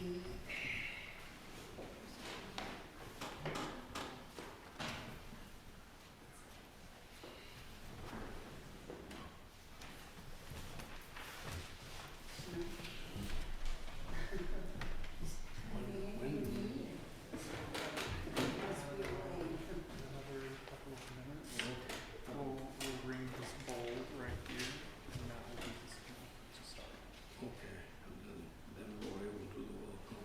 Another couple of minutes. We'll ring this bowl right here, and that will be the signal to start. Okay, and then we're able to do the welcome.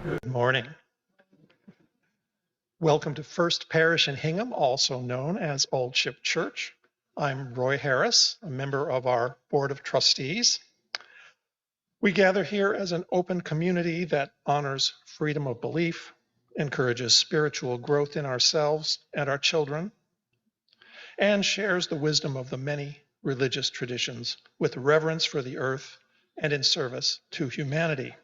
Good morning. Welcome to First Parish in Hingham, also known as Old Ship Church. I'm Roy Harris, a member of our Board of Trustees. We gather here as an open community that honors freedom of belief, encourages spiritual growth in ourselves and our children, and shares the wisdom of the many religious traditions with reverence for the earth and in service to humanity.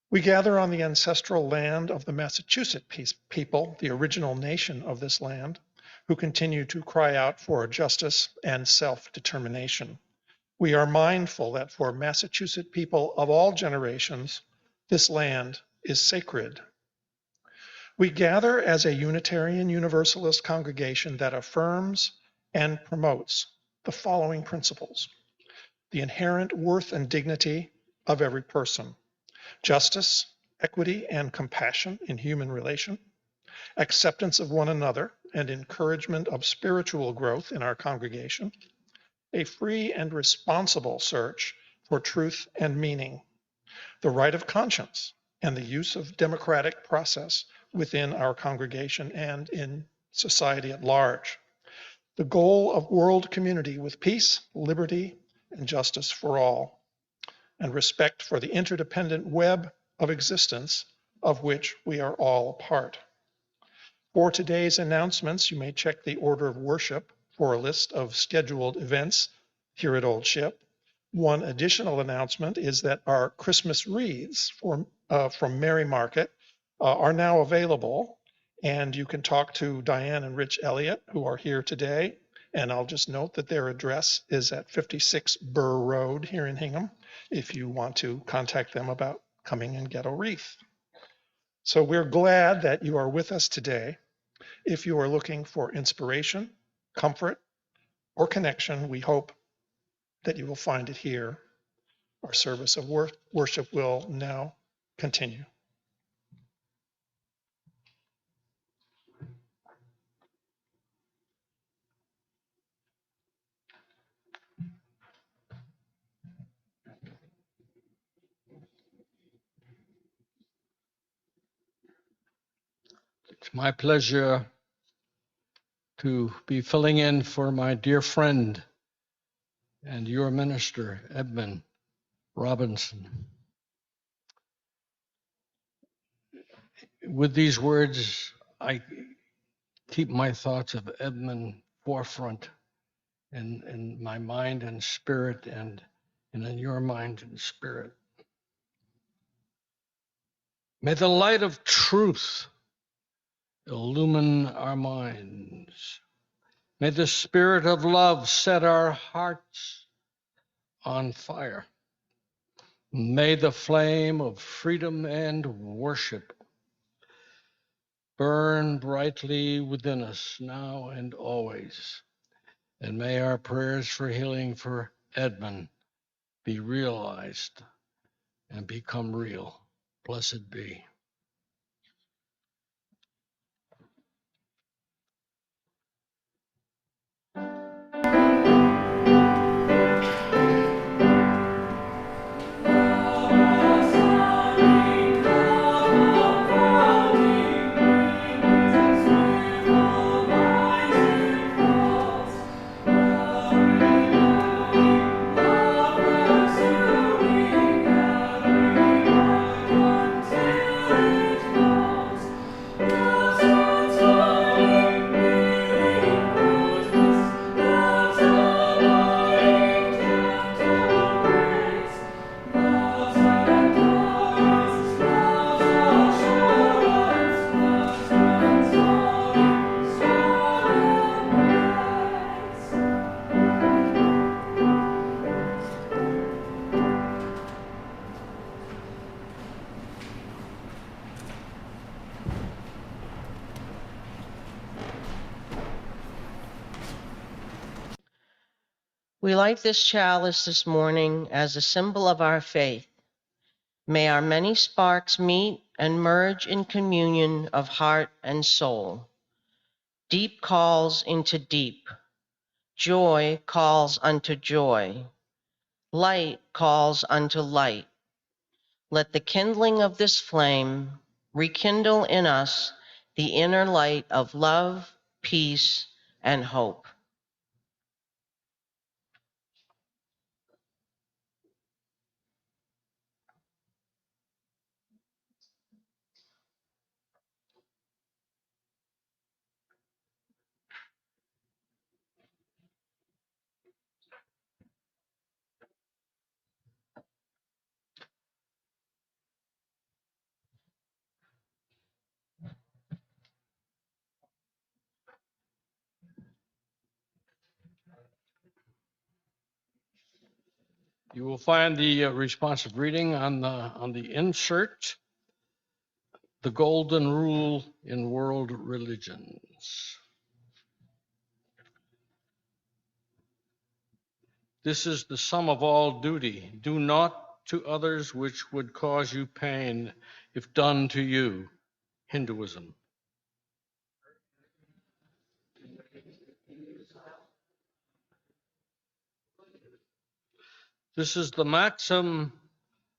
We gather on the ancestral land of the Massachusetts people, the original nation of this land, who continue to cry out for justice and self-determination. We are mindful that for Massachusetts people of all generations, this land is sacred. We gather as a Unitarian Universalist congregation that affirms and promotes the following principles: the inherent worth and dignity of every person, justice, equity, and compassion in human relation, acceptance of one another and encouragement of spiritual growth in our congregation, a free and responsible search for truth and meaning, the right of conscience, and the use of democratic process within our congregation and in society at large, the goal of world community with peace, liberty, and justice for all, and respect for the interdependent web of existence of which we are all a part. For today's announcements, you may check the order of worship for a list of scheduled events here at Old Ship. One additional announcement is that our Christmas wreaths from Mary Market are now available, and you can talk to Diane and Rich Elliott, who are here today. And I'll just note that their address is at 56 Burr Road here in Hingham, if you want to contact them about coming and get a wreath. So we're glad that you are with us today. If you are looking for inspiration, comfort, or connection, we hope that you will find it here. Our service of worship will now continue. It's my pleasure to be filling in for my dear friend and your minister, Edmund Robinson. With these words, I keep my thoughts of Edmund forefront in my mind and spirit, and in your mind and spirit. May the light of truth illumine our minds. May the spirit of love set our hearts on fire. May the flame of freedom and worship burn brightly within us now and always. And may our prayers for healing for Edmund be realized and become real. Blessed be. We light this chalice this morning as a symbol of our faith. May our many sparks meet and merge in communion of heart and soul. Deep calls into deep. Joy calls unto joy. Light calls unto light. Let the kindling of this flame rekindle in us the inner light of love, peace, and hope. You will find the responsive reading on the insert, The Golden Rule in World Religions. This is the sum of all duty. Do not to others which would cause you pain if done to you. Hinduism. This is the maxim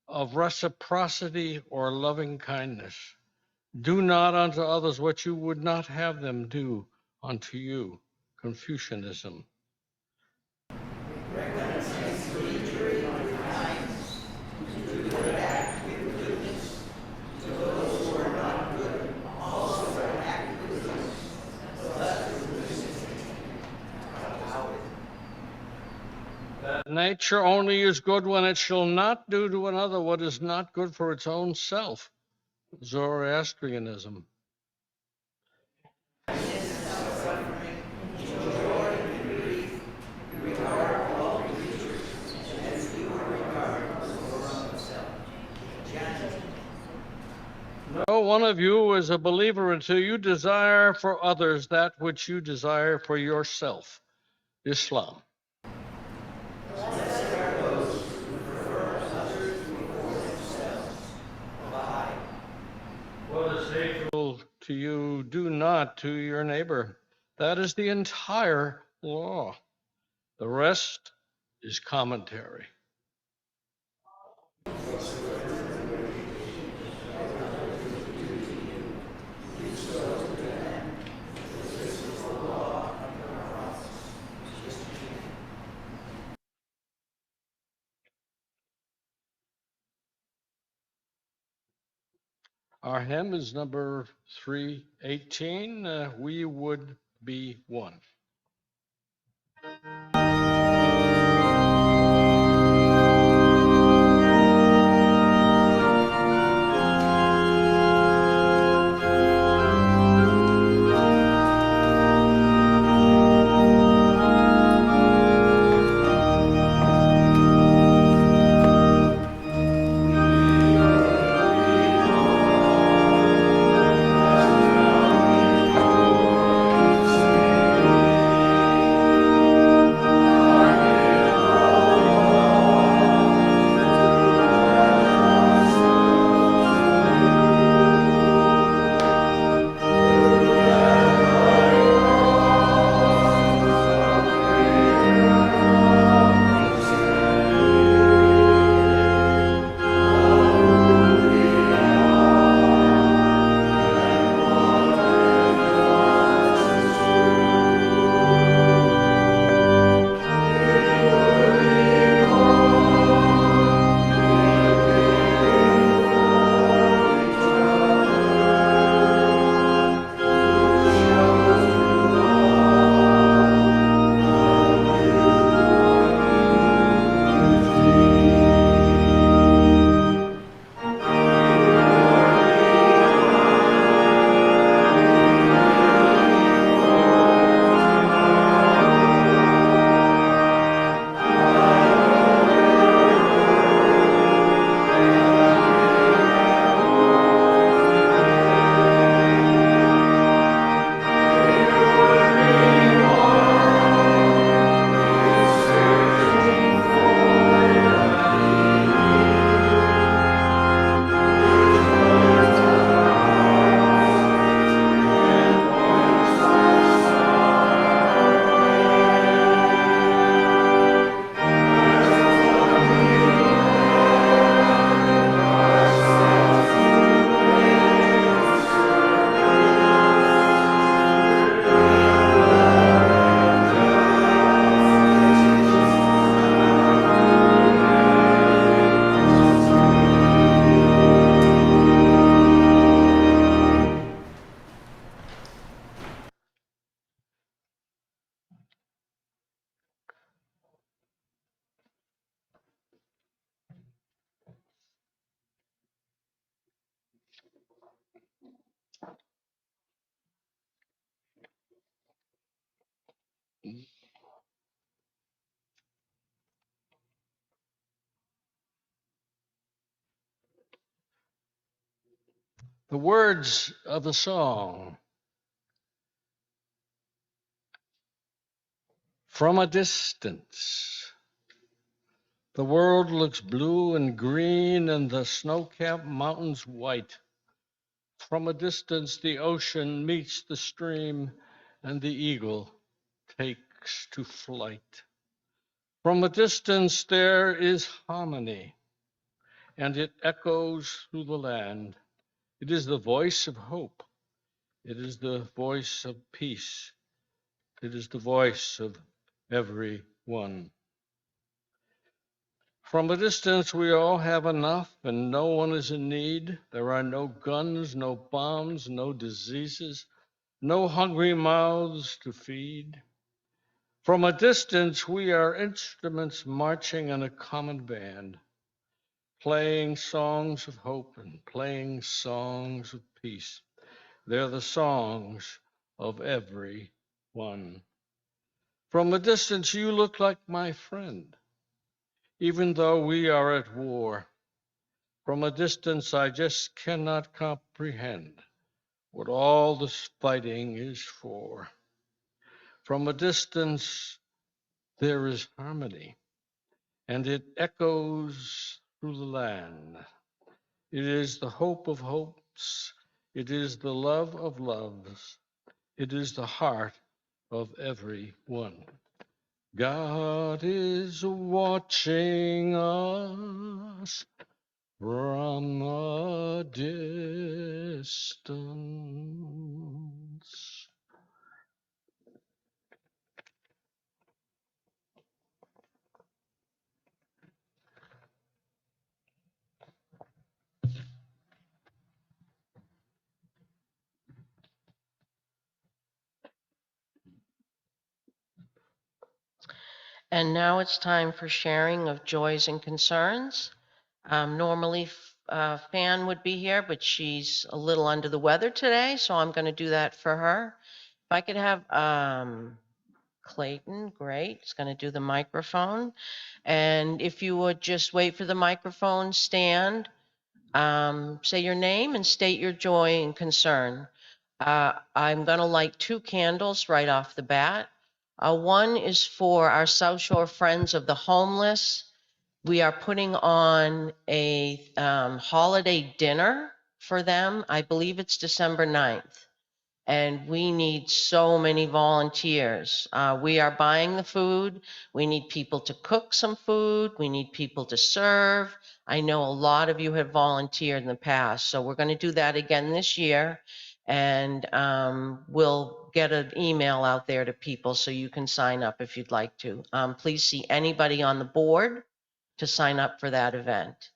of reciprocity or loving kindness. Do not unto others what you would not have them do unto you. Confucianism. Nature only is good when it shall not do to another what is not good for its own self. Zoroastrianism. No one of you is a believer until you desire for others that which you desire for yourself. Islam. What is hateful to you, do not to your neighbor. That is the entire law. The rest is commentary. Our hymn is number 318. We would be one. The words of the song. From a distance, the world looks blue and green and the snow-capped mountains white. From a distance, the ocean meets the stream and the eagle takes to flight. From a distance, there is harmony and it echoes through the land. It is the voice of hope. It is the voice of peace. It is the voice of everyone. From a distance, we all have enough and no one is in need. There are no guns, no bombs, no diseases, no hungry mouths to feed. From a distance, we are instruments marching in a common band, playing songs of hope and playing songs of peace. They're the songs of everyone. From a distance, you look like my friend, even though we are at war. From a distance, I just cannot comprehend what all this fighting is for. From a distance, there is harmony, and it echoes through the land. It is the hope of hopes. It is the love of loves. It is the heart of everyone. God is watching us from a distance. And now it's time for sharing of joys and concerns. Normally, Fan would be here, but she's a little under the weather today, so I'm going to do that for her. If I could have Clayton, great, he's going to do the microphone. And if you would just wait for the microphone, stand, say your name and state your joy and concern. I'm going to light 2 candles right off the bat. One is for our South Shore Friends of the Homeless. We are putting on a holiday dinner for them. I believe it's December 9th. And we need so many volunteers. We are buying the food. We need people to cook some food. We need people to serve. I know a lot of you have volunteered in the past, so we're going to do that again this year. And we'll get an email out there to people so you can sign up if you'd like to. Please see anybody on the board to sign up for that event.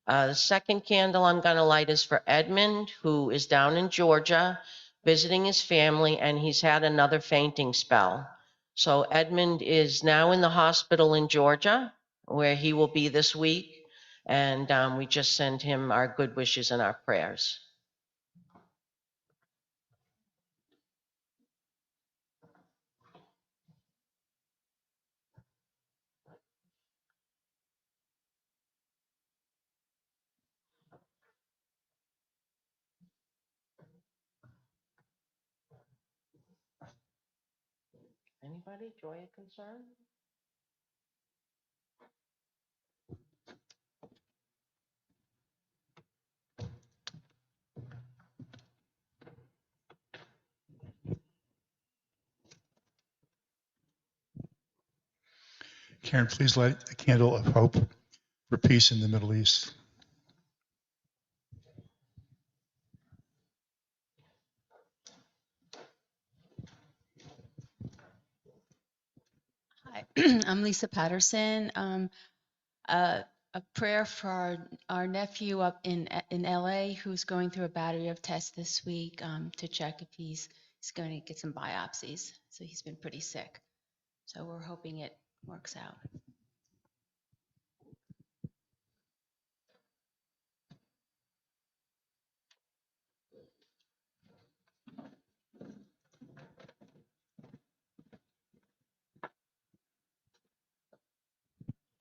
The second candle I'm going to light is for Edmund, who is down in Georgia visiting his family, and he's had another fainting spell. So Edmund is now in the hospital in Georgia, where he will be this week, and we just send him our good wishes and our prayers. Anybody, joy or concern? Karen, please light a candle of hope for peace in the Middle East. Hi, I'm Lisa Patterson. A prayer for our nephew up in LA who's going through a battery of tests this week to check if he's going to get some biopsies. So he's been pretty sick. So we're hoping it works out.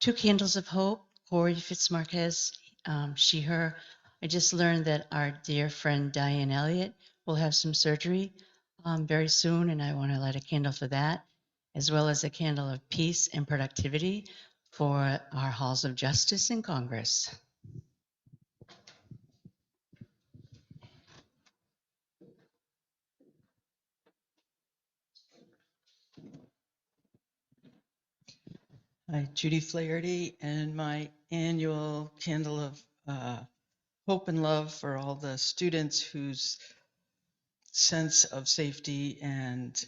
Two candles of hope, Corey Fitzmarquez, she, her. I just learned that our dear friend Diane Elliott will have some surgery very soon, and I want to light a candle for that, as well as a candle of peace and productivity for our halls of justice in Congress. Hi, Judy Flaherty, and my annual candle of hope and love for all the students whose sense of safety and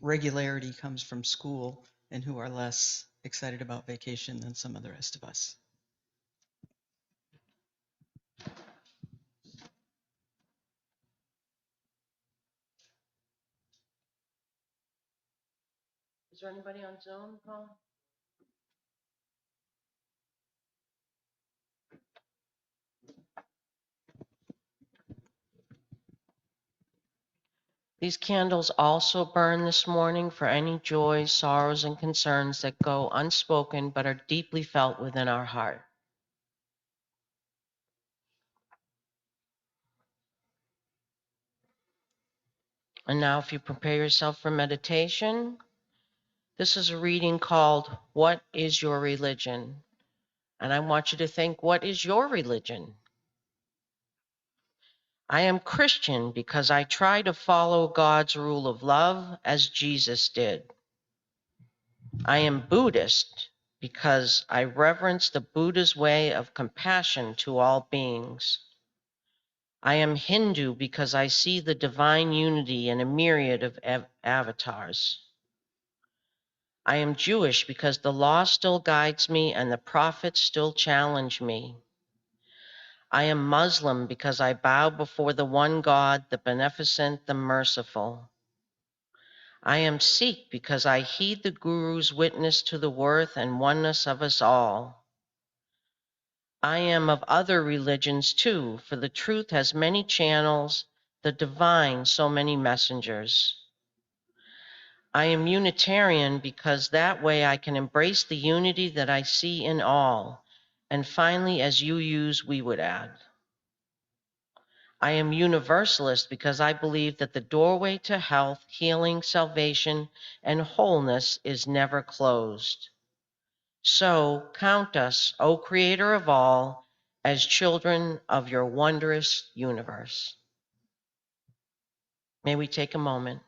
regularity comes from school and who are less excited about vacation than some of the rest of us. Is there anybody on Zoom, Paul? These candles also burn this morning for any joys, sorrows, and concerns that go unspoken but are deeply felt within our heart. And now, if you prepare yourself for meditation, this is a reading called What is Your Religion? And I want you to think, what is your religion? I am Christian because I try to follow God's rule of love as Jesus did. I am Buddhist because I reverence the Buddha's way of compassion to all beings. I am Hindu because I see the divine unity in a myriad of avatars. I am Jewish because the law still guides me and the prophets still challenge me. I am Muslim because I bow before the one God, the beneficent, the merciful. I am Sikh because I heed the Guru's witness to the worth and oneness of us all. I am of other religions too, for the truth has many channels, the divine so many messengers. I am Unitarian because that way I can embrace the unity that I see in all. And finally, as you use, we would add. I am Universalist because I believe that the doorway to health, healing, salvation, and wholeness is never closed. So count us, O Creator of all, as children of your wondrous universe. May we take a moment.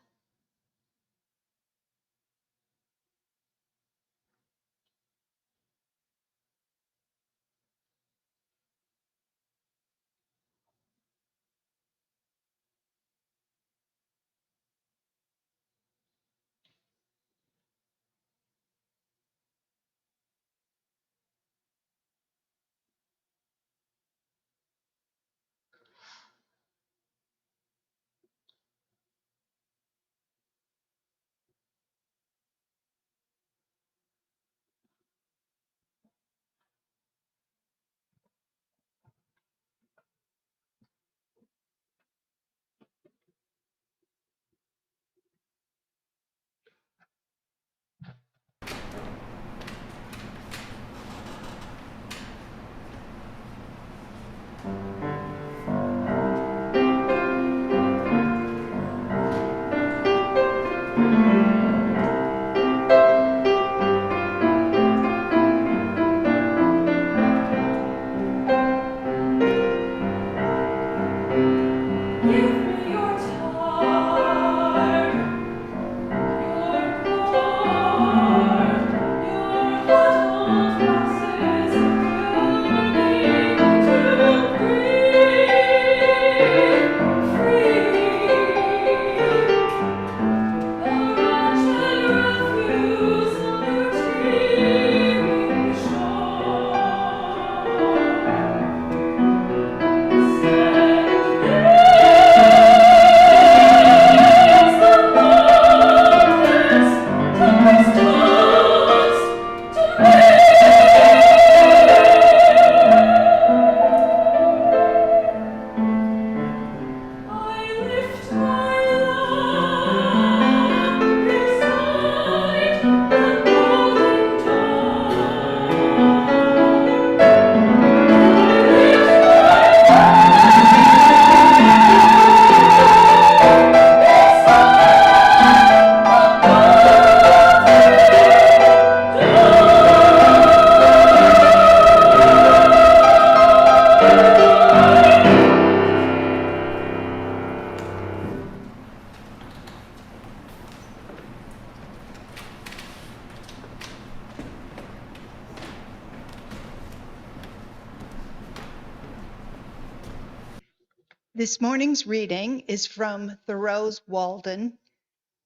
This morning's reading is from Thoreau's Walden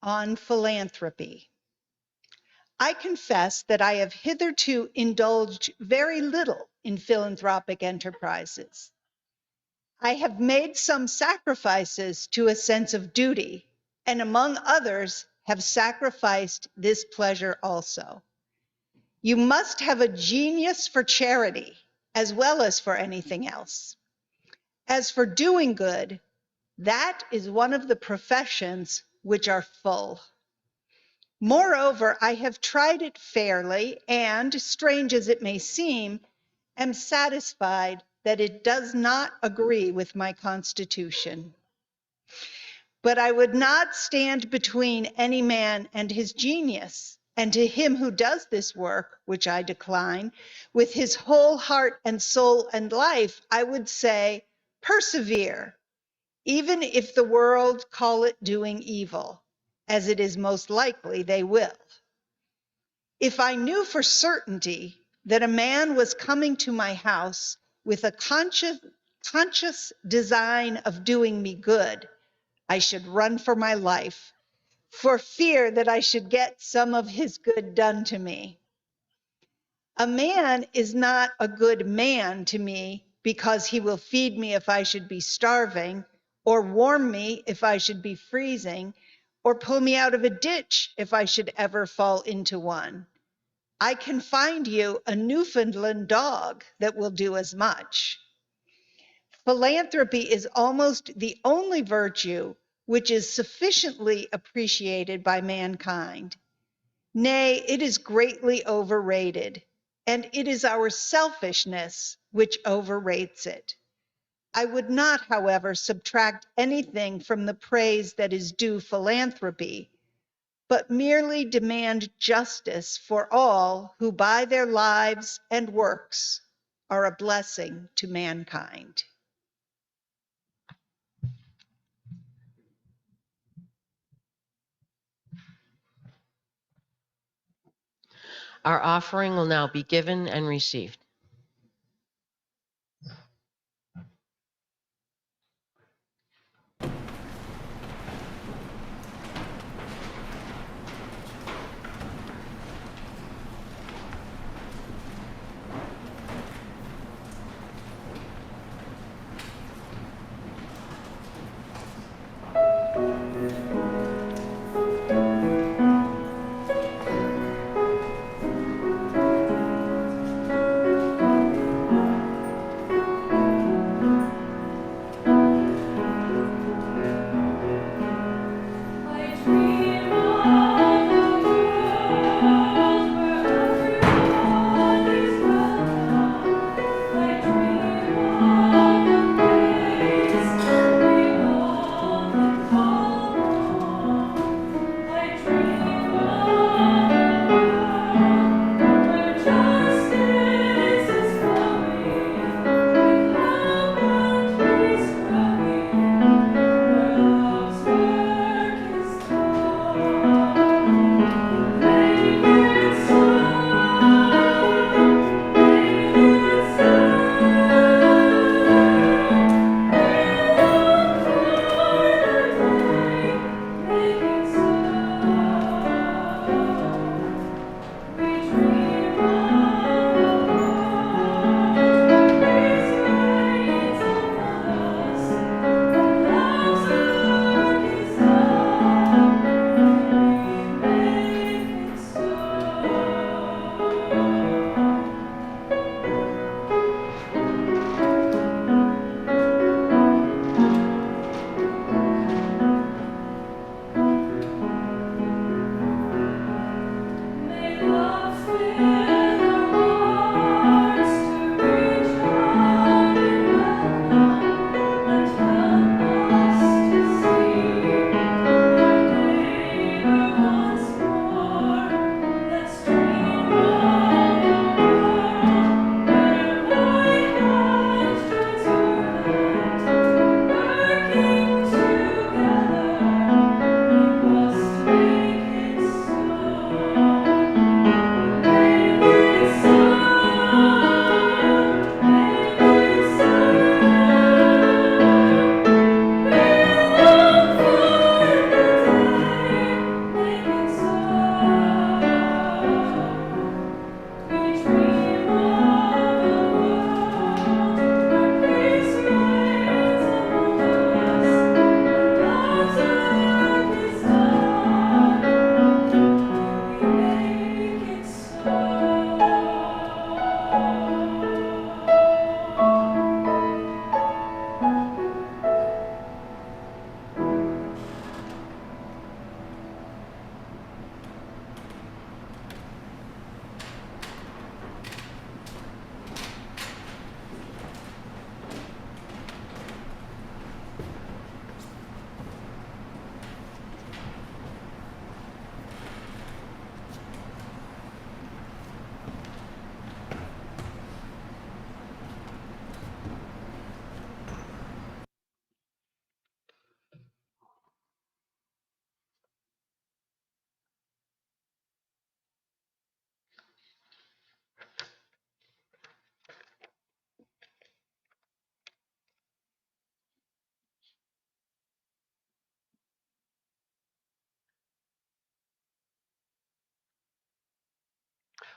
on philanthropy. I confess that I have hitherto indulged very little in philanthropic enterprises. I have made some sacrifices to a sense of duty, and among others have sacrificed this pleasure also. You must have a genius for charity as well as for anything else. As for doing good, that is one of the professions which are full. Moreover, I have tried it fairly and, strange as it may seem, am satisfied that it does not agree with my constitution. But I would not stand between any man and his genius, and to him who does this work, which I decline, with his whole heart and soul and life, I would say, persevere, even if the world call it doing evil, as it is most likely they will. If I knew for certainty that a man was coming to my house with a conscious design of doing me good, I should run for my life, for fear that I should get some of his good done to me. A man is not a good man to me because he will feed me if I should be starving, or warm me if I should be freezing, or pull me out of a ditch if I should ever fall into one. I can find you a Newfoundland dog that will do as much. Philanthropy is almost the only virtue which is sufficiently appreciated by mankind. Nay, it is greatly overrated, and it is our selfishness which overrates it. I would not, however, subtract anything from the praise that is due philanthropy, but merely demand justice for all who by their lives and works are a blessing to mankind. Our offering will now be given and received.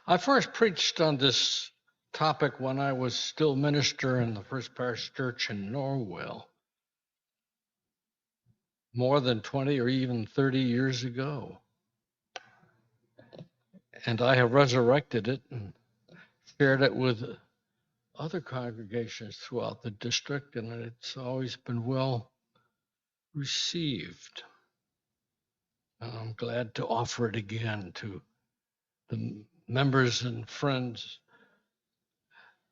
I first preached on this topic when I was still minister in the First Parish Church in Norwell, more than 20 or even 30 years ago. And I have resurrected it and shared it with other congregations throughout the district, and it's always been well received. And I'm glad to offer it again to the members and friends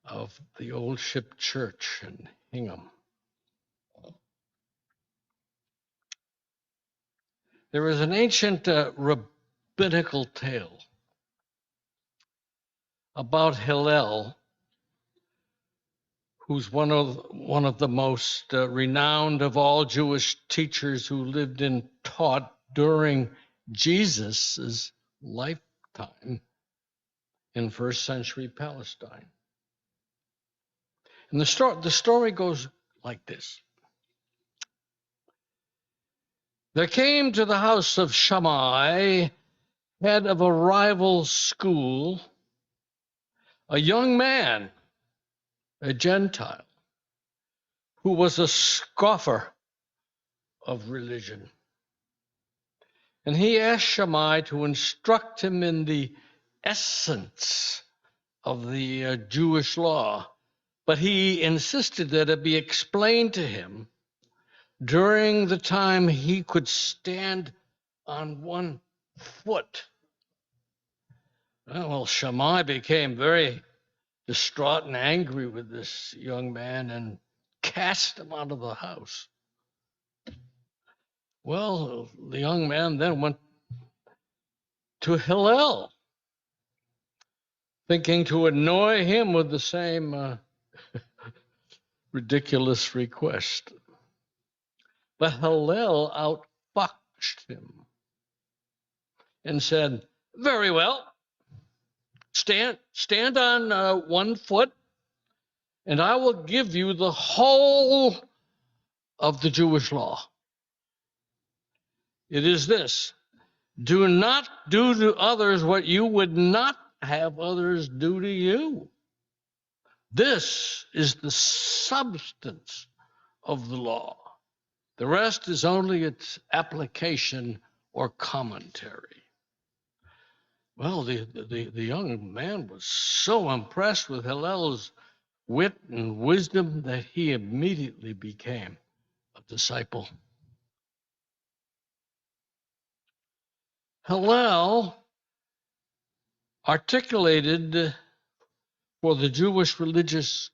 of the Old Ship Church in Hingham. There is an ancient rabbinical tale about Hillel, who's one of the most renowned of all Jewish teachers who lived and taught during Jesus's lifetime in first century Palestine. And the story goes like this. There came to the house of Shammai, head of a rival school, a young man, a Gentile, who was a scoffer of religion. And he asked Shammai to instruct him in the essence of the Jewish law, but he insisted that it be explained to him during the time he could stand on one foot. Well, Shammai became very distraught and angry with this young man and cast him out of the house. Well, the young man then went to Hillel, thinking to annoy him with the same ridiculous request. But Hillel outfoxed him and said, "Very well, stand on one foot, and I will give you the whole of the Jewish law. It is this: do not do to others what you would not have others do to you. This is the substance of the law. The rest is only its application or commentary." Well, the young man was so impressed with Hillel's wit and wisdom that he immediately became a disciple. Hillel articulated for the Jewish religious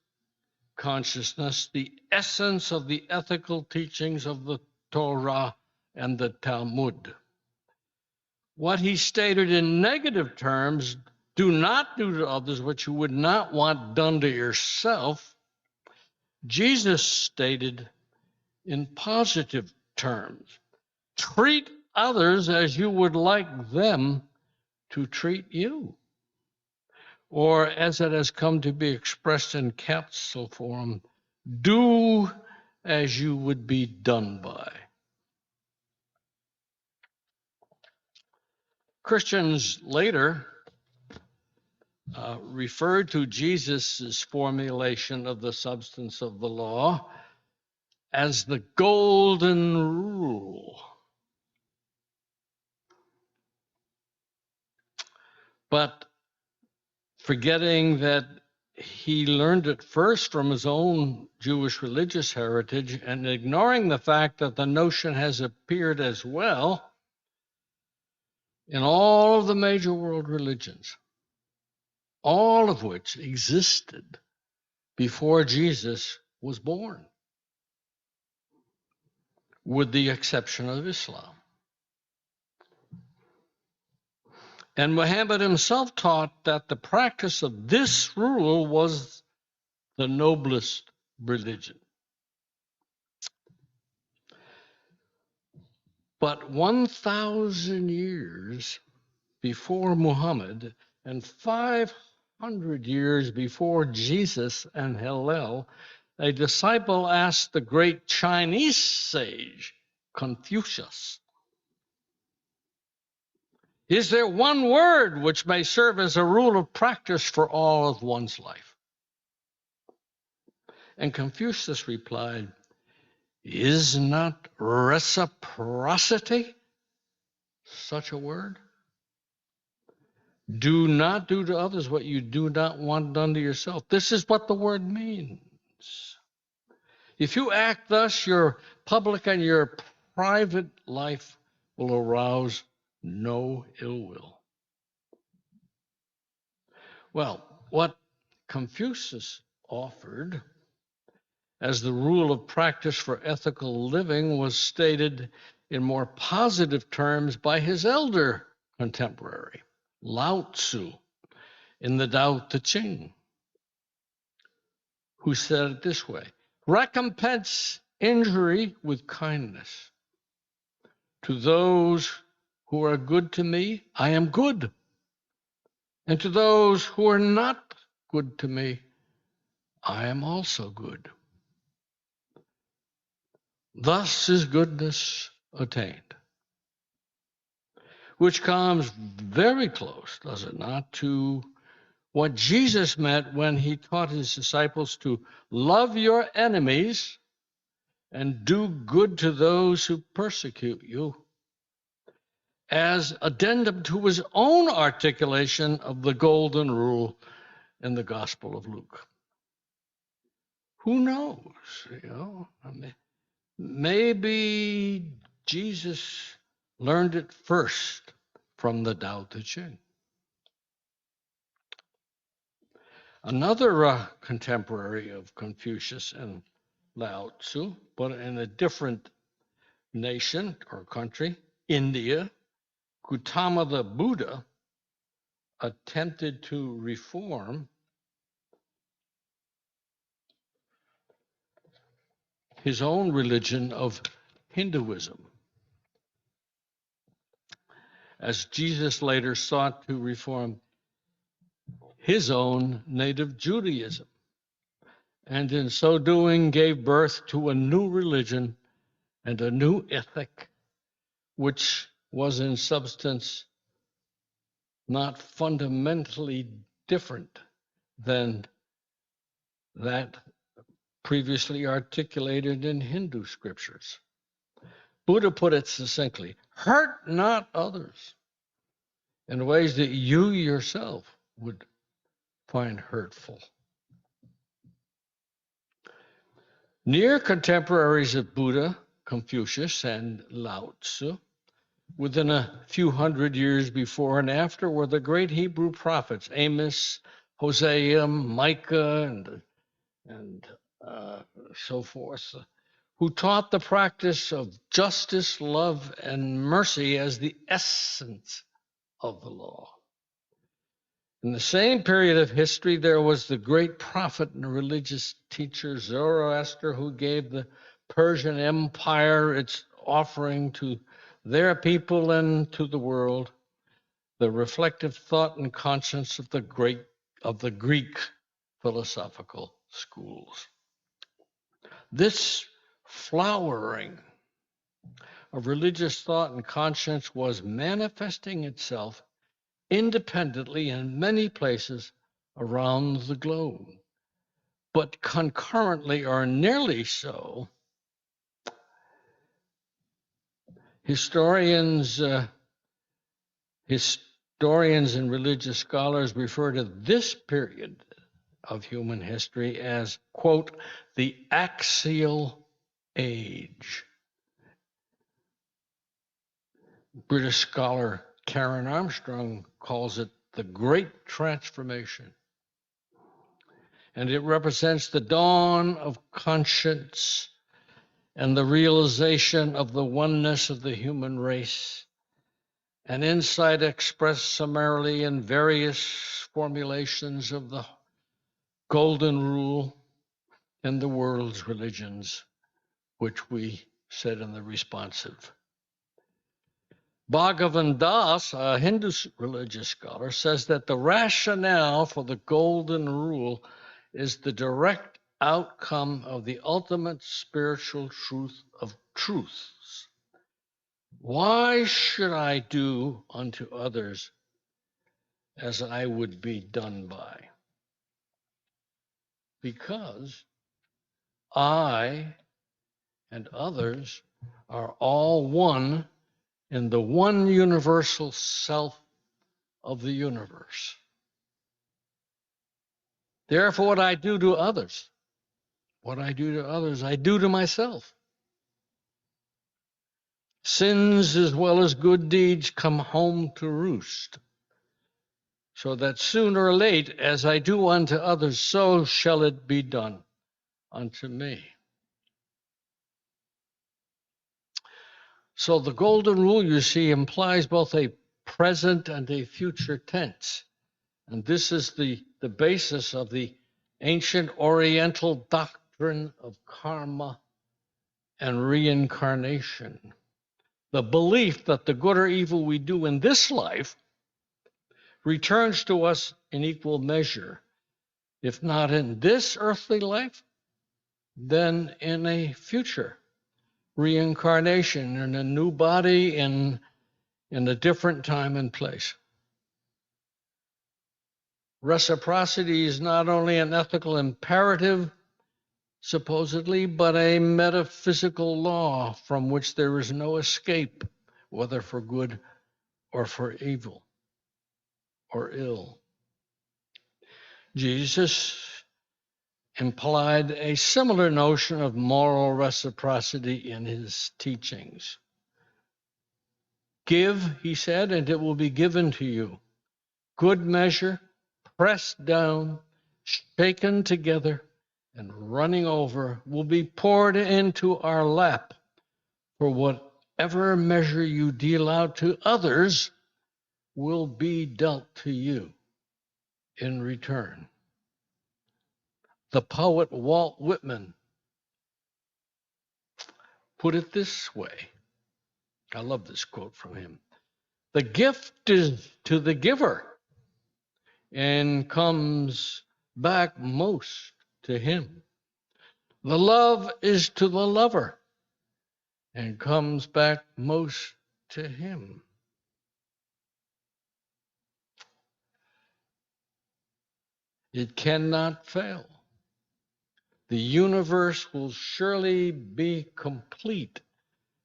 consciousness the essence of the ethical teachings of the Torah and the Talmud. What he stated in negative terms, do not do to others what you would not want done to yourself, Jesus stated in positive terms. Treat others as you would like them to treat you. Or as it has come to be expressed in council form, do as you would be done by. Christians later referred to Jesus' formulation of the substance of the law as the golden rule. But forgetting that he learned it first from his own Jewish religious heritage and ignoring the fact that the notion has appeared as well in all of the major world religions, all of which existed before Jesus was born, with the exception of Islam. And Muhammad himself taught that the practice of this rule was the noblest religion. But 1,000 years before Muhammad and 500 years before Jesus and Hillel, a disciple asked the great Chinese sage, Confucius, Is there one word which may serve as a rule of practice for all of one's life? And Confucius replied, is not reciprocity such a word? Do not do to others what you do not want done to yourself. This is what the word means. If you act thus, your public and your private life will arouse no ill will. Well, what Confucius offered as the rule of practice for ethical living was stated in more positive terms by his elder contemporary, Lao Tzu, in the Tao Te Ching, who said it this way: recompense injury with kindness. To those who are good to me, I am good. And to those who are not good to me, I am also good. Thus is goodness attained, which comes very close, does it not, to what Jesus meant when he taught his disciples to love your enemies and do good to those who persecute you, as addendum to his own articulation of the golden rule in the Gospel of Luke. Who knows? Maybe Jesus learned it first from the Tao Te Ching. Another contemporary of Confucius and Lao Tzu, but in a different nation or country, India, Gautama the Buddha attempted to reform his own religion of Hinduism, as Jesus later sought to reform his own native Judaism, and in so doing gave birth to a new religion and a new ethic, which was in substance not fundamentally different than that previously articulated in Hindu scriptures. Buddha put it succinctly: hurt not others in ways that you yourself would find hurtful. Near contemporaries of Buddha, Confucius, and Lao Tzu, within a few hundred years before and after, were the great Hebrew prophets Amos, Hosea, Micah, and so forth, who taught the practice of justice, love, and mercy as the essence of the law. In the same period of history, there was the great prophet and religious teacher Zoroaster, who gave the Persian Empire its offering to their people and to the world, the reflective thought and conscience of the Greek philosophical schools. This flowering of religious thought and conscience was manifesting itself independently in many places around the globe, but concurrently, or nearly so, historians and religious scholars refer to this period of human history as, quote, the axial age. British scholar Karen Armstrong calls it the Great Transformation. And it represents the dawn of conscience and the realization of the oneness of the human race, an insight expressed summarily in various formulations of the Golden Rule and the world's religions, which we said in the responsive. Bhagavan Das, a Hindu religious scholar, says that the rationale for the Golden Rule is the direct outcome of the ultimate spiritual truth of truths, Why should I do unto others as I would be done by? Because I and others are all one in the one universal self of the universe. Therefore, what I do to others, I do to myself. Sins as well as good deeds come home to roost, so that sooner or late, as I do unto others, so shall it be done unto me. So the golden rule, you see, implies both a present and a future tense. And this is the basis of the ancient Oriental doctrine of karma and reincarnation. The belief that the good or evil we do in this life returns to us in equal measure, if not in this earthly life, then in a future reincarnation in a new body in a different time and place. Reciprocity is not only an ethical imperative, supposedly, but a metaphysical law from which there is no escape, whether for good or for evil or ill. Jesus implied a similar notion of moral reciprocity in his teachings. Give, he said, and it will be given to you. Good measure, pressed down, shaken together, and running over will be poured into our lap. For whatever measure you deal out to others will be dealt to you in return. The poet Walt Whitman put it this way. I love this quote from him. The gift is to the giver and comes back most to him. The love is to the lover and comes back most to him. It cannot fail. The universe will surely be complete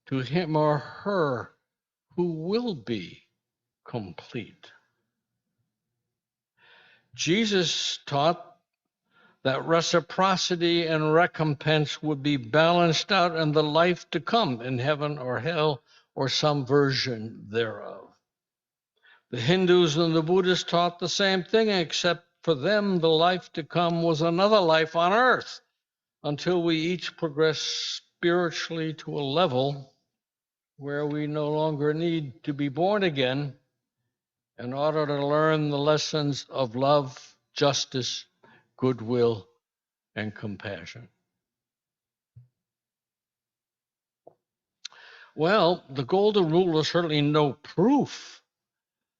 to him or her who will be complete. Jesus taught that reciprocity and recompense would be balanced out in the life to come, in heaven or hell, or some version thereof. The Hindus and the Buddhists taught the same thing, except for them, the life to come was another life on earth, until we each progress spiritually to a level where we no longer need to be born again in order to learn the lessons of love, justice, goodwill, and compassion. Well, the Golden Rule is certainly no proof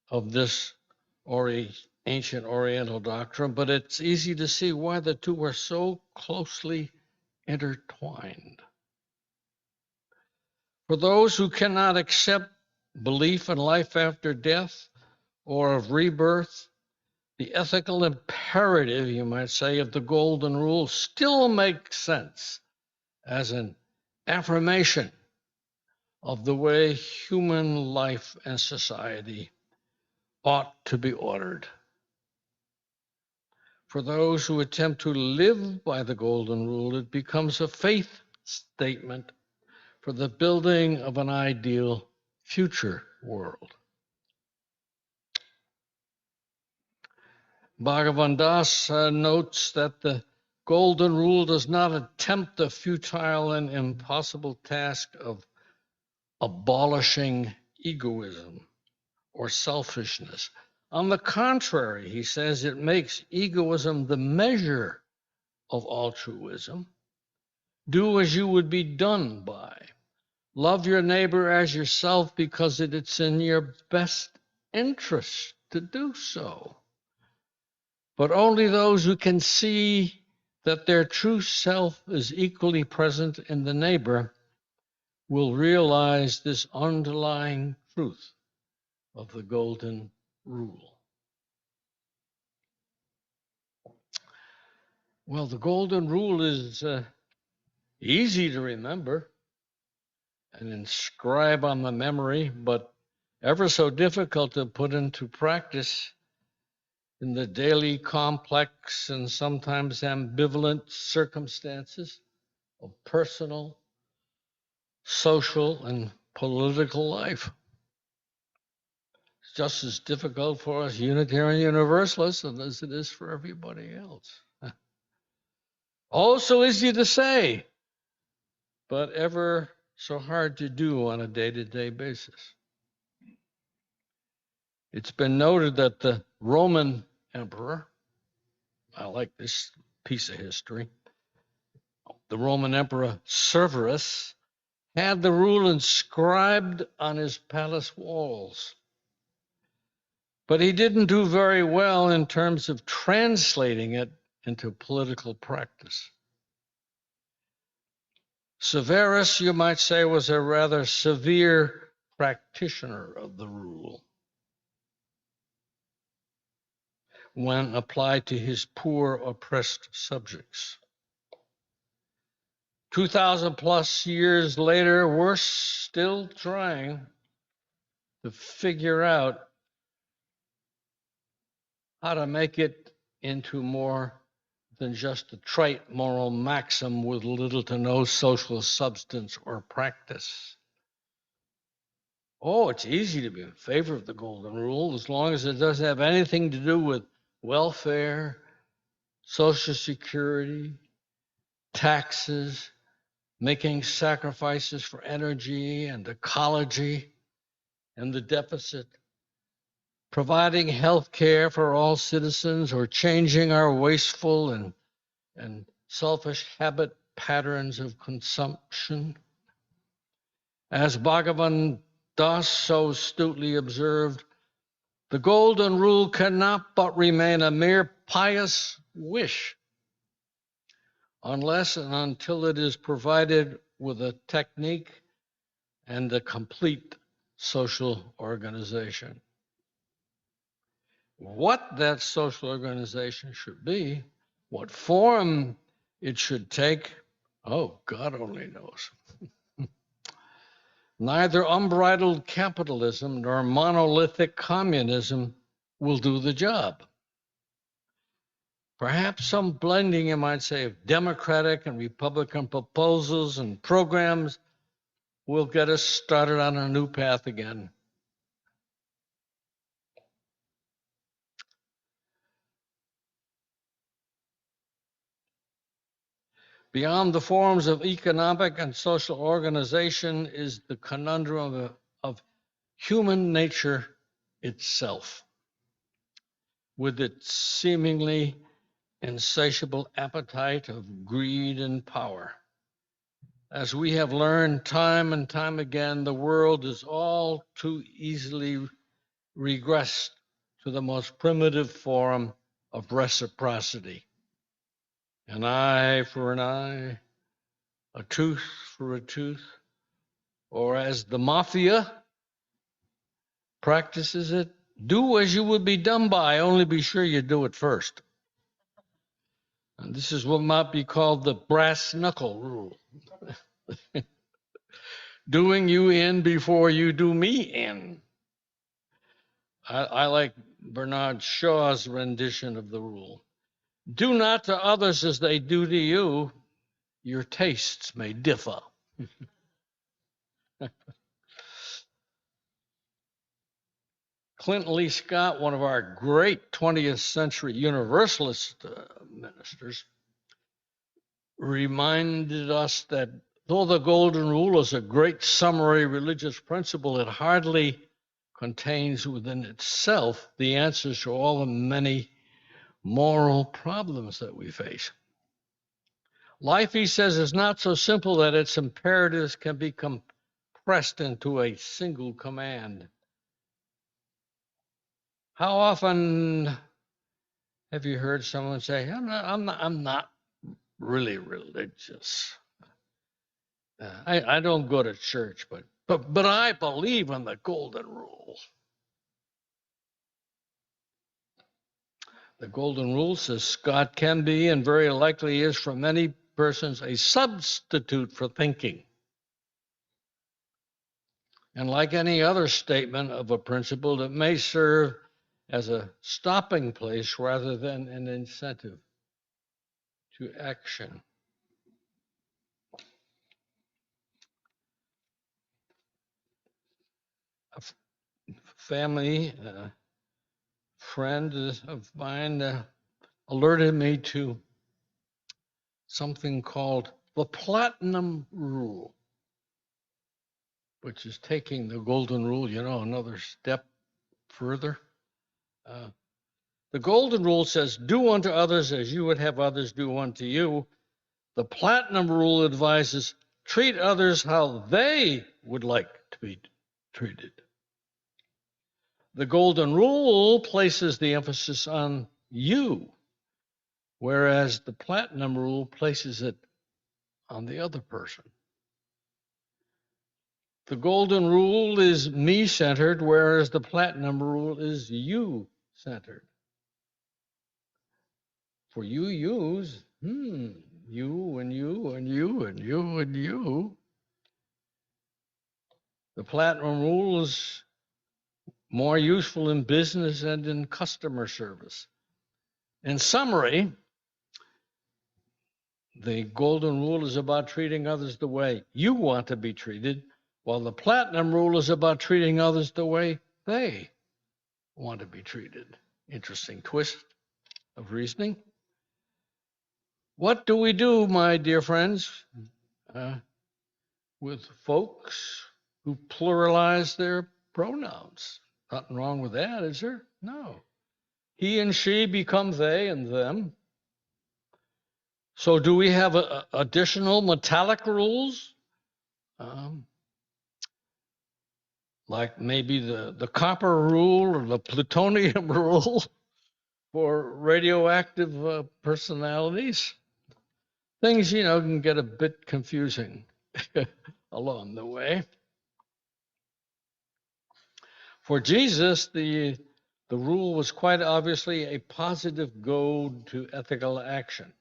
of this ancient Oriental doctrine, but it's easy to see why the two are so closely intertwined. For those who cannot accept belief in life after death or of rebirth, the ethical imperative, you might say, of the Golden Rule still makes sense as an affirmation of the way human life and society ought to be ordered. For those who attempt to live by the Golden Rule, it becomes a faith statement for the building of an ideal future world. Bhagavan Das notes that the Golden Rule does not attempt the futile and impossible task of abolishing egoism or selfishness. On the contrary, he says it makes egoism the measure of altruism. Do as you would be done by. Love your neighbor as yourself because it's in your best interest to do so. But only those who can see that their true self is equally present in the neighbor will realize this underlying truth of the Golden Rule. Well, the Golden Rule is easy to remember and inscribe on the memory, but ever so difficult to put into practice in the daily complex and sometimes ambivalent circumstances of personal, social, and political life. It's just as difficult for us Unitarian Universalists as it is for everybody else. Also easy to say, but ever so hard to do on a day-to-day basis. It's been noted that the Roman emperor, I like this piece of history, the Roman emperor Severus had the rule inscribed on his palace walls. But he didn't do very well in terms of translating it into political practice. Severus, you might say, was a rather severe practitioner of the rule when applied to his poor, oppressed subjects. 2,000 plus years later, we're still trying to figure out how to make it into more than just a trite moral maxim with little to no social substance or practice. Oh, it's easy to be in favor of the Golden Rule as long as it doesn't have anything to do with welfare, Social Security, taxes, making sacrifices for energy and ecology and the deficit, providing health care for all citizens, or changing our wasteful and selfish habit patterns of consumption. As Bhagavan Das so astutely observed, the Golden Rule cannot but remain a mere pious wish unless and until it is provided with a technique and a complete social organization. What that social organization should be, what form it should take, oh, God only knows. Neither unbridled capitalism nor monolithic communism will do the job. Perhaps some blending, you might say, of Democratic and Republican proposals and programs will get us started on a new path again. Beyond the forms of economic and social organization is the conundrum of human nature itself, with its seemingly insatiable appetite of greed and power. As we have learned time and time again, the world is all too easily regressed to the most primitive form of reciprocity. An eye for an eye, a tooth for a tooth, or as the mafia practices it, do as you would be done by, only be sure you do it first. And this is what might be called the brass knuckle rule. Doing you in before you do me in. I like Bernard Shaw's rendition of the rule. Do not to others as they do to you. Your tastes may differ. Clinton Lee Scott, one of our great 20th century Universalist ministers, reminded us that though the Golden Rule is a great summary religious principle, it hardly contains within itself the answers to all the many moral problems that we face. Life, he says, is not so simple that its imperatives can be compressed into a single command. How often have you heard someone say, I'm not really religious? I don't go to church, but I believe in the golden rule. The golden rule says God can be and very likely is for many persons a substitute for thinking. And like any other statement of a principle, it may serve as a stopping place rather than an incentive to action. A family friend of mine alerted me to something called the Platinum Rule, which is taking the golden rule, another step further. The golden rule says, do unto others as you would have others do unto you. The platinum rule advises, treat others how they would like to be treated. The golden rule places the emphasis on you, whereas the platinum rule places it on the other person. The golden rule is me-centered, whereas the platinum rule is you-centered. For you use, you and you and you and you and you. The platinum rule is more useful in business and in customer service. In summary, the golden rule is about treating others the way you want to be treated, while the platinum rule is about treating others the way they want to be treated. Interesting twist of reasoning. What do we do, my dear friends, with folks who pluralize their pronouns? Nothing wrong with that, is there? No. He and she become they and them. So do we have additional metallic rules? Like maybe the copper rule or the plutonium rule for radioactive personalities? Things, can get a bit confusing along the way. For Jesus, the rule was quite obviously a positive goad to ethical action.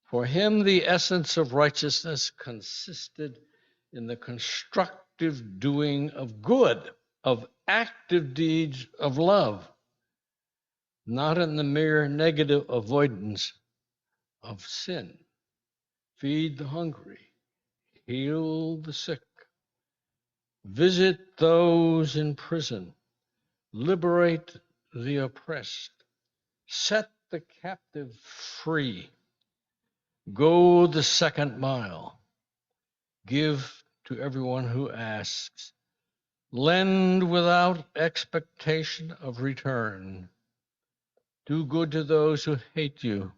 For him, the essence of righteousness consisted in the constructive doing of good, of active deeds of love, not in the mere negative avoidance of sin. Feed the hungry, heal the sick, visit those in prison, liberate the oppressed, set the captive free, go the second mile, give to everyone who asks, lend without expectation of return, do good to those who hate you.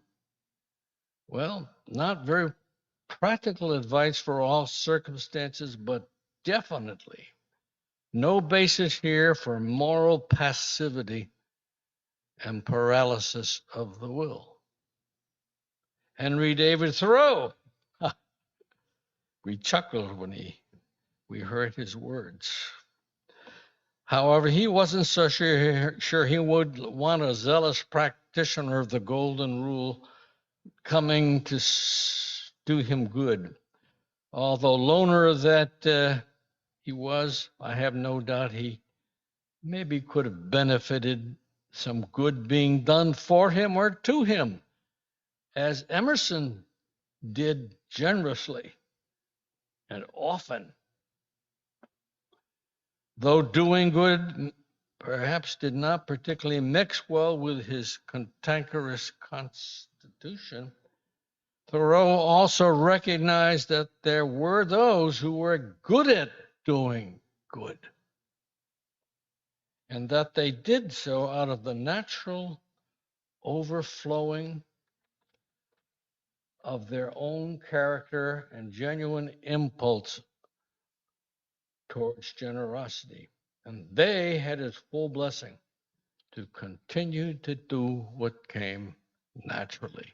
Well, not very practical advice for all circumstances, but definitely no basis here for moral passivity and paralysis of the will. Henry David Thoreau, we chuckled when we heard his words. However, he wasn't so sure he would want a zealous practitioner of the golden rule coming to do him good. Although loner that he was, I have no doubt he maybe could have benefited some good being done for him or to him, as Emerson did generously and often. Though doing good perhaps did not particularly mix well with his cantankerous constitution, Thoreau also recognized that there were those who were good at doing good, and that they did so out of the natural overflowing of their own character and genuine impulse towards generosity. And they had his full blessing to continue to do what came naturally.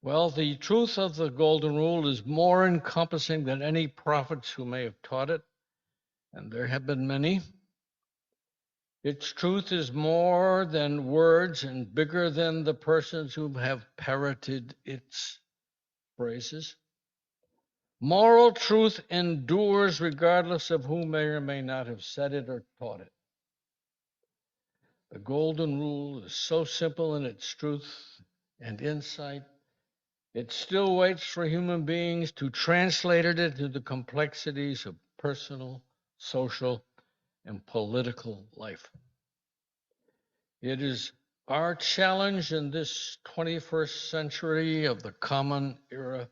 Well, the truth of the Golden Rule is more encompassing than any prophets who may have taught it, and there have been many. Its truth is more than words and bigger than the persons who have parroted its phrases. Moral truth endures regardless of who may or may not have said it or taught it. The Golden Rule is so simple in its truth and insight, it still waits for human beings to translate it into the complexities of personal, social, and political life. It is our challenge in this 21st century of the common era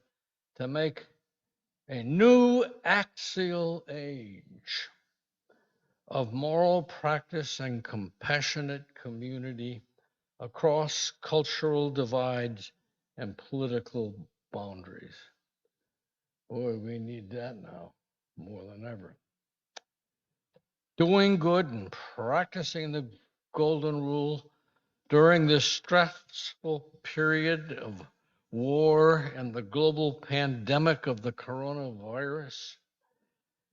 to make a new axial age of moral practice and compassionate community across cultural divides and political boundaries. Boy, we need that now more than ever. Doing good and practicing the Golden Rule during this stressful period of war and the global pandemic of the coronavirus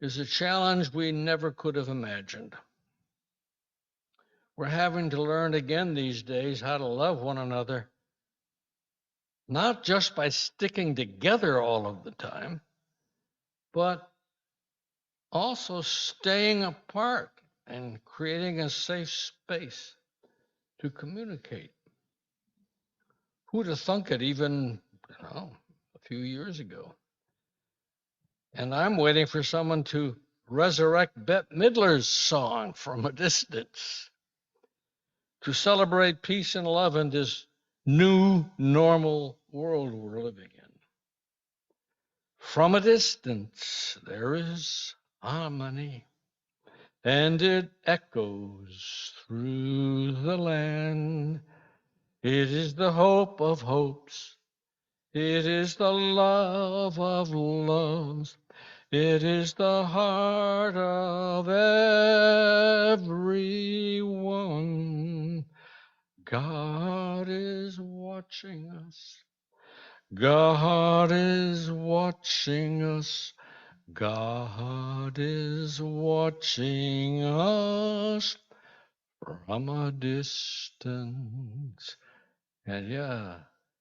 is a challenge we never could have imagined. We're having to learn again these days how to love one another, not just by sticking together all of the time, but also staying apart and creating a safe space to communicate. Who'd have thunk it even, a few years ago? And I'm waiting for someone to resurrect Bette Midler's song From a Distance to celebrate peace and love in this new normal world we're living in. From a distance, there is harmony, and it echoes through the land. It is the hope of hopes. It is the love of loves. It is the heart of everyone. God is watching us. God is watching us. God is watching us from a distance. And yeah,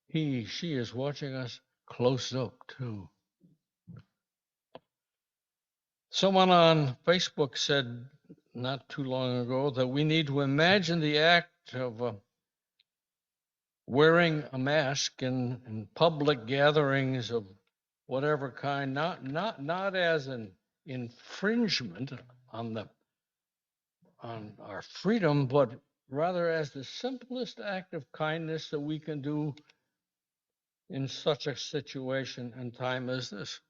she is watching us close up too. Someone on Facebook said not too long ago that we need to imagine the act of wearing a mask in public gatherings of whatever kind, not as an infringement on our freedom, but rather as the simplest act of kindness that we can do in such a situation and time as this.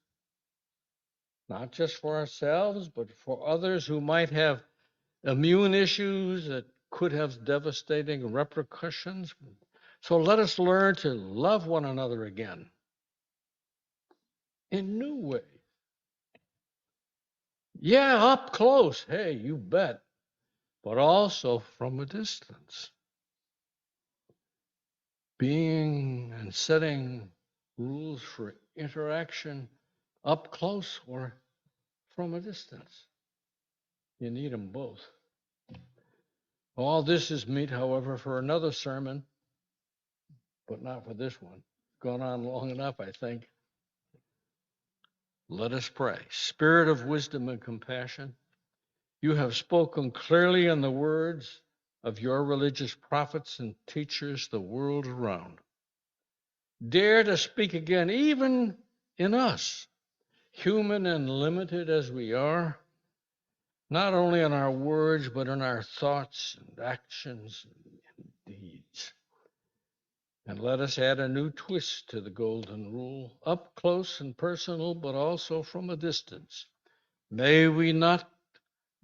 Not just for ourselves, but for others who might have immune issues that could have devastating repercussions. So let us learn to love one another again in new ways. Yeah, up close. Hey, you bet. But also from a distance. Being and setting rules for interaction up close or from a distance. You need them both. All this is meat, however, for another sermon, but not for this one. Gone on long enough, I think. Let us pray. Spirit of wisdom and compassion, you have spoken clearly in the words of your religious prophets and teachers the world around. Dare to speak again, even in us, human and limited as we are, not only in our words, but in our thoughts and actions and deeds. And let us add a new twist to the Golden Rule, up close and personal, but also from a distance. May we not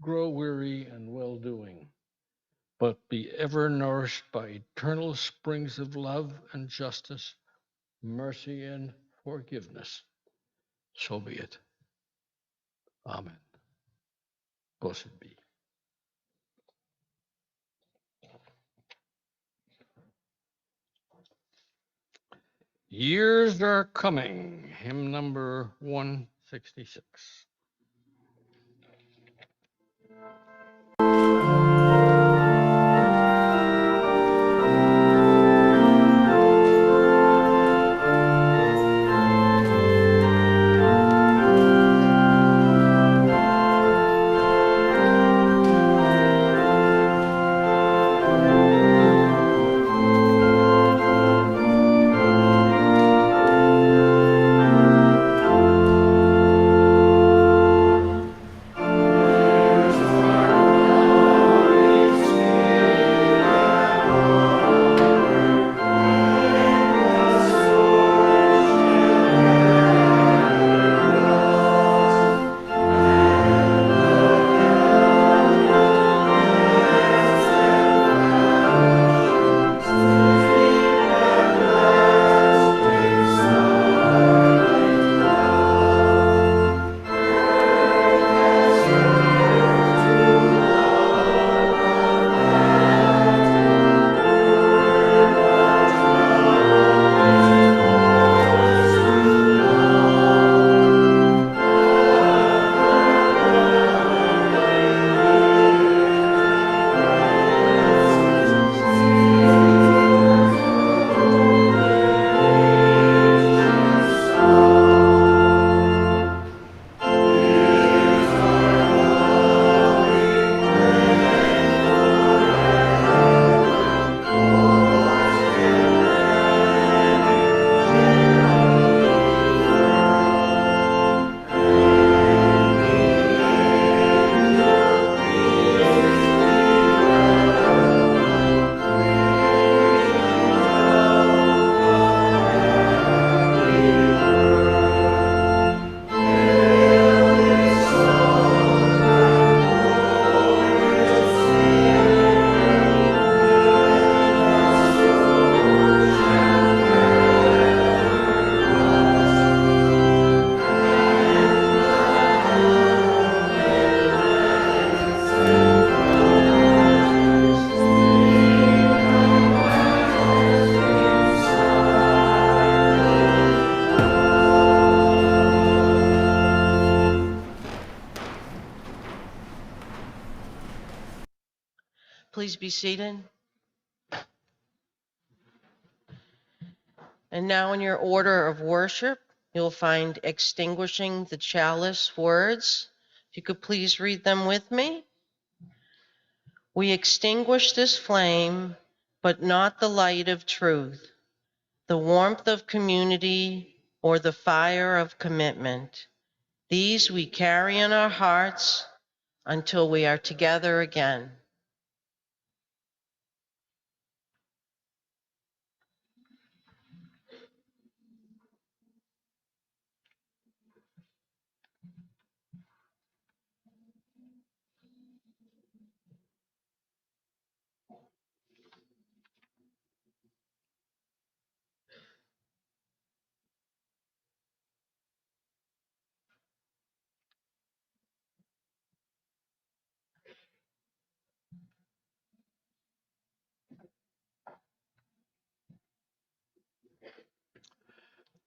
grow weary in well-doing, but be ever nourished by eternal springs of love and justice, mercy and forgiveness. So be it. Amen. Blessed be. Years Are Coming, hymn number 166. Please be seated. And now in your order of worship, you'll find extinguishing the chalice words. If you could please read them with me. We extinguish this flame, but not the light of truth, the warmth of community, or the fire of commitment. These we carry in our hearts until we are together again.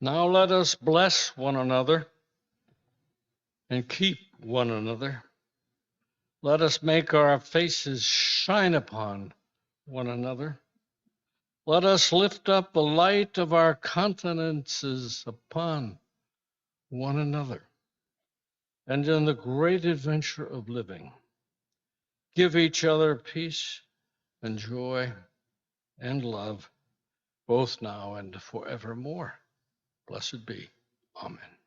Now let us bless one another and keep one another. Let us make our faces shine upon one another. Let us lift up the light of our countenances upon one another. And in the great adventure of living, give each other peace and joy and love, both now and forevermore. Blessed be. Amen.